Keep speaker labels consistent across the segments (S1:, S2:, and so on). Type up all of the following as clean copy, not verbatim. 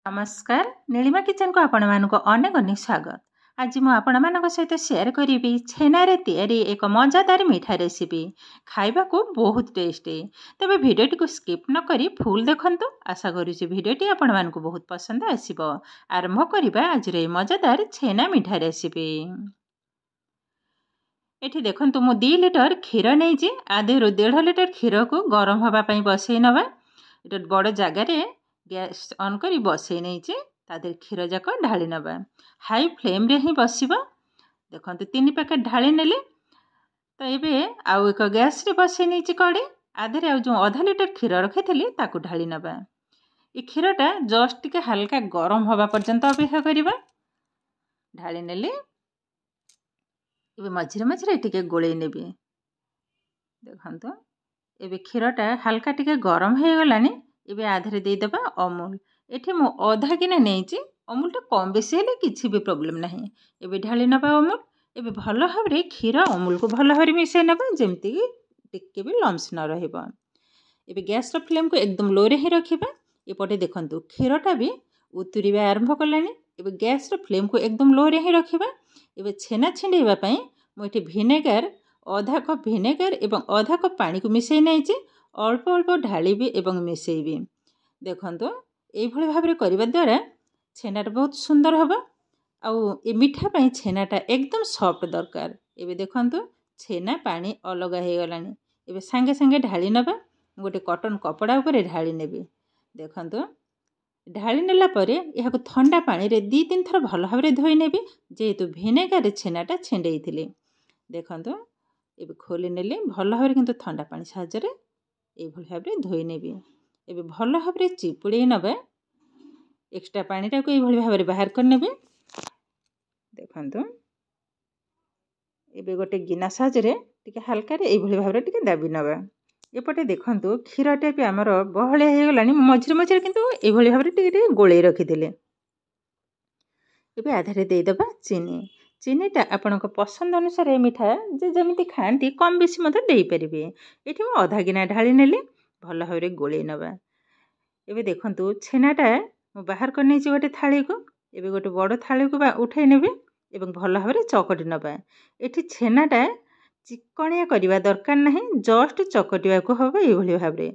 S1: नमस्कार नीलिमा किचन को आपण मानक अनेक अनेक स्वागत। आज मु आपण मानक सहित शेयर करी छेनारे तैयारी एक मजादार मीठा रेसिपी खाइबा को बहुत टेस्टी। तबे भिडियोटी को स्किप न करी फुल देखंतु। आशा करूची भिडियोटी आपण मानक बहुत पसंद आसीबो। आरंभ करिबा आज रे मजादार छेना मीठा रेसिपी। एठी देखंतु मु 2 लिटर क्षीर नेइची। आधेरु 1.5 लिटर क्षीर को गरम हवा पई बसई नबा। एटा बड़ जगह रे गैस ऑन करी बसई नहीं तादर क्षीर जाक ढाली नबा। हाई फ्लेम रे ही बसिबा। देखंतु 3 पैकेट ढाली नेले। तो एबे आउ एक गैस रे बसई नहीं कड़ी आधे जो आधा लिटर क्षीर रखी ताकू ढाली नबा। ये क्षीरटा जस्ट टिके हल्का गरम हवा पर्यंत अपेक्षा करिबा। ढाली नेले एबे मझिरे मझिरे टिके गोळेई नेबी। देखंतु एबे क्षीरटा हल्का टिके गरम हे गलानी। एबे आधरे दे देबा अमूल। एठी मु आधा किना नेइची। अमूल टा कम बेसी हेले किछि भी प्रॉब्लम नाही। एबे ढाली नबा अमूल। एबे भलो भाबरे क्षीर अमूल को भलो भाबरे मिसै नबा जेमति कि टिके भी लम्स न रहइबा। एबे गैस रो फ्लेम को एकदम लो रे ही रखिबा। एपटे देखंतु क्षीरटा भी उतुरिबा आरंभ कलानी। एबे गैस रो फ्लेम को एकदम लो रे ही रखिबा। एबे छेना छिंडेबा पई मु एठी विनेगर आधा कप विनेगर एवं आधा कप पानी को मिसै नाइची। अल्प अल्प ढालिबी एवं मिसेइबी। देखंतु एई भली भाबरे करिबा द्वारा छेनाटा बहुत सुंदर हबा। आउ ए मिठा पई छेनाटा एकदम सॉफ्ट दरकार। एबे देखंतु छेना पानी अलगा हे गलानी। एबे संगे संगे ढाली नबा। गोटे कॉटन कपड़ा ऊपर ढाली नेबी। देखंतु ढाली नेला परे एहाको ठंडा पानी रे 2-3 थर भलो भाबरे धोई नेबी जेहेतु विनेगर रे छेनाटा छेंडेइथिले। देखंतु एबे खोली नेले भलो भाबरे किंतु ठंडा पानी साहाय्य रे एई भली भाबरे धोई नेबी। एबे भलो भाबरे चिपुड़ी नबा। एक्स्ट्रा पानी टाको एई भली भाबरे बाहर कर नेबे। देखंतु एबे गोटे गिना साहाय्य रे टिके हल्का रे एई भली भाबरे टिके दाबी नबा। एपटे देखंतु क्षीरटा भी हमर बहळे हे गलानी। मझिरे मझिरे किंतु एई भली भाबरे टिके टिके गोळेई रखिथिले। एबे आधारे दे देबा चीनी। चीनीटा आपनक पसंद अनुसार मिठा जे जेमिति खांती कम बेसी मते देई परिबे। एठी म आधा गिना ढाली नेले भलो भाबरे गोळेई नबा। एबे देखंतु छेनाटा म बाहर कर नै गोटे थाली को। एबे गोटे बड़ थाली को उठाई नेबे एवं भलो भाबरे चकटी नबा। एठी छेनाटा चिकणिया करिवा दरकार नाही। जस्ट चकटिवा को हबो एई भली भाबरे।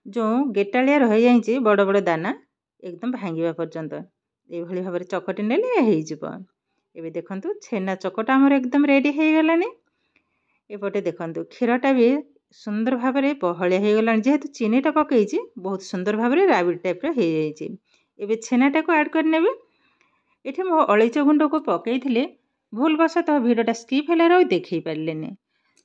S1: जो गेटालिया रहि जाईची बड़ बड़ दाना एकदम भांगीवा पर्यंत एई भली भाबरे चकटी नेले हेई जिवो। एबे देखंतु छेना चकटा हमर एकदम रेडी हे गलानी। एपटे देखंतु क्षीरटा भी सुंदर भाबरे बहळे हे गलानी। जेहेतु चीनीटा पकेइची बहुत सुंदर भाबरे राबिड टाइप रे हे जाईची। एबे छेनाटा को ऐड कर नेबे। एठी मो अलैच गुंड को पकेइथिले भूलवशतः भिडियोटा स्किप हेला रही देखै पारलेनी।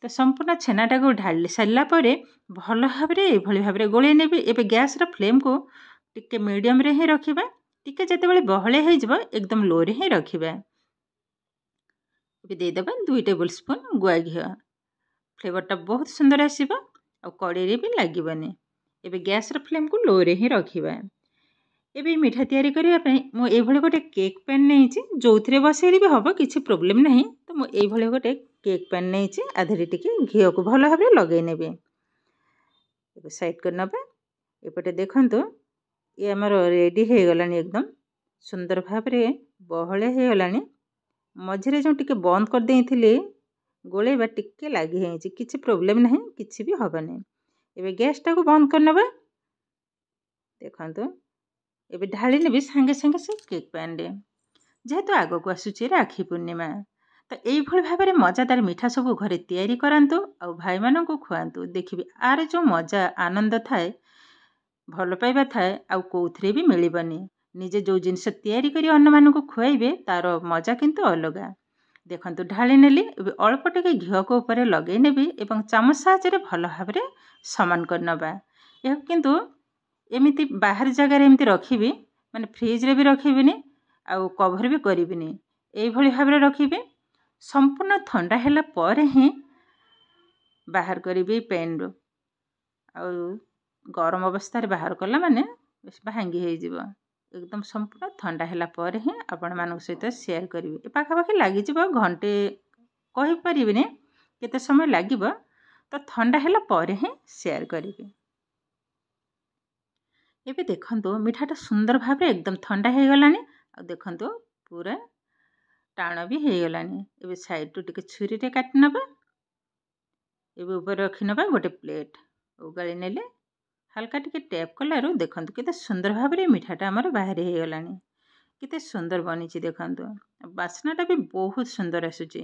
S1: तो संपूर्ण छेनाटा को ढाली सारला परे भलो भाबरे एई भली भाबरे गोळेई नेबे। एबे गैस रो फ्लेम को टिके मीडियम रे ही रखिबा। टिके जेतेबेले बहळे हे जिवो एकदम लो रे ही रखिबा। एबे दे देबा 2 टेबल स्पून गुआ घी। फ्लेवरटा बहुत सुंदर आसीबा और कड़ी रे भी लागिबनी। एबे गैस रो फ्लेम को लो रे ही रखिबा। एबे मीठा तैयारी करिया पई मो एई भली गोटे केक पैन नेइची। जोथरे बसेली भी हबो किछि प्रॉब्लम नाही। तो मो एई भली गोटे केक पैन नेइची। आधरे टिके घी को भलो भाबरे लगै नेबे। एबे साइड कर नबा। एपटे देखंतु ए हमर रेडी हे गलानी एकदम सुंदर भाबरे बहळे हे गलानी। मझिरे जो टिके बंद कर देइथिले गोळेबा टिके लागि हेइची किछि प्रॉब्लम नाही किछि भी हबने। एबे गैस टा को बंद कर नबा। देखंतु एबे ढाली नेबे संगे संगे से केक पैन रे। जेहेतु आगो को आसुची राखी पूर्णिमा तो एई भली भाबरे मजादार मिठा सब घरे तैयारी करंतु आ भाई मानन को खुआंतु। देखिबे आर जो मजा आनंद थाए भलो पाइबा थाए आ कोउथरे भी मिलिबनी। निजे जो जिनस तैयारी करी अन्य मानन को खुआइबे तार मजा किंतु अलगा। देखंतु ढाली नेली। एबे अल्प टिके घी को ऊपर लगै नेबी एवं चामच साहाय्य रे भलो भाबरे समान कर नबा। एह किंतु एमिति बाहर जगह रे एमिति रखिबी माने फ्रिज रे भी रखिबिनी आ कवर भी करिबिनी। एई भली भाबरे रखिबे। संपूर्ण ठंडा हैला पर ही बाहर करिबी पेन रो। आ गरम अवस्था रे बाहर कला माने भांगी हे जिवो। एकदम संपूर्ण ठंडा हैला पर ही आपण मानक सहित शेयर करिवे। ए पाखा पाखी लागि जिवो घंटे कहि परिबिने केते समय लागिवो। तो ठंडा हैला पर ही शेयर करिवे। ଏବେ ଦେଖନ୍ତୁ ମିଠାଟା ସୁନ୍ଦର ଭାବରେ एकदम ଥଣ୍ଡା ହେଇଗଲାଣି। ଆଉ ଦେଖନ୍ତୁ ପୁରା ଟାଣ ବି ହେଇଗଲାଣି। ଏବେ ସାଇଡ଼ରୁ ଟିକେ ଛୁରୀରେ କାଟି ନେବା। ଏବେ ଉପରେ ରଖିନେବା ଗୋଟେ ପ୍ଲେଟ୍। ଉଗାଳି ନେଲେ ହାଲକା ଟିକେ ଟ୍ୟାପ୍ କଲାରୁ ଦେଖନ୍ତୁ କେତେ ସୁନ୍ଦର ଭାବରେ ମିଠାଟା ଆମର ବାହାରି ହେଇଗଲାଣି। କେତେ ସୁନ୍ଦର ବନିଛି ଦେଖନ୍ତୁ। ବାସ୍ନାଟା ବି ବହୁତ ସୁନ୍ଦର ଆସୁଛି।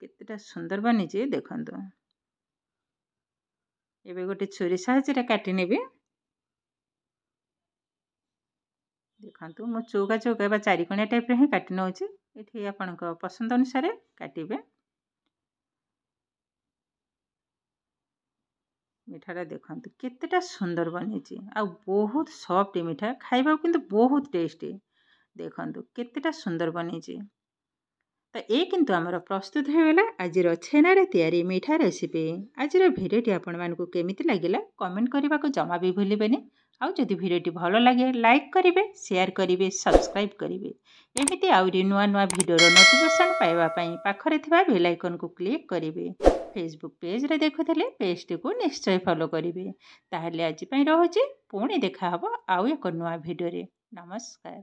S1: କେତେଟା ସୁନ୍ଦର ବନିଛି ଦେଖନ୍ତୁ। ଏବେ ଗୋଟେ ଛୁରୀ ସାହାଯ୍ୟରେ କାଟି ନେବି। ଦେଖନ୍ତୁ ମୁଁ ଚୌକା ଚୌକା ବା ଚାରିକଣିଆ ଟାଇପ୍ରେ ହିଁ କାଟି ନେଉଛି। ଏଠି ଆପଣଙ୍କ ପସନ୍ଦ ଅନୁସାରେ କାଟିବେ। ମିଠାଟା ଦେଖନ୍ତୁ କେତେଟା ସୁନ୍ଦର ବନିଛି ଆଉ ବହୁତ ସଫ୍ଟ ମିଠା, ଖାଇବାକୁ କିନ୍ତୁ ବହୁତ ଟେଷ୍ଟି। ଦେଖନ୍ତୁ କେତେଟା ସୁନ୍ଦର ବନିଛି। ତ କିନ୍ତୁ ଆମର ପ୍ରସ୍ତୁତ ହୋଇଗଲା ଆଜିର ଛେନାରେ ତିଆରି ମିଠା ରେସିପି। ଆଜିର ଭିଡ଼ିଓଟି ଆପଣମାନଙ୍କୁ କେମିତି ଲାଗିଲା କମେଣ୍ଟ କରିବାକୁ ଜମା ବି ଭୁଲିବେନି। ଆଉ ଯଦି ଭିଡ଼ିଓଟି ଭଲ ଲାଗେ ଲାଇକ୍ କରିବେ, ସେୟାର କରିବେ, ସବସ୍କ୍ରାଇବ୍ କରିବେ। ଏମିତି ଆହୁରି ନୂଆ ନୂଆ ଭିଡ଼ିଓର ନୋଟିଫିକେସନ୍ ପାଇବା ପାଇଁ ପାଖରେ ଥିବା ବେଲ୍ ଆଇକନ୍କୁ କ୍ଲିକ୍ କରିବେ। ଫେସବୁକ୍ ପେଜ୍ରେ ଦେଖୁଥିଲେ ପେଜ୍ଟିକୁ ନିଶ୍ଚୟ ଫଲୋ କରିବେ। ତାହେଲେ ଆଜି ପାଇଁ ରହୁଛି, ପୁଣି ଦେଖାହେବ ଆଉ ଏକ ନୂଆ ଭିଡ଼ିଓରେ। ନମସ୍କାର।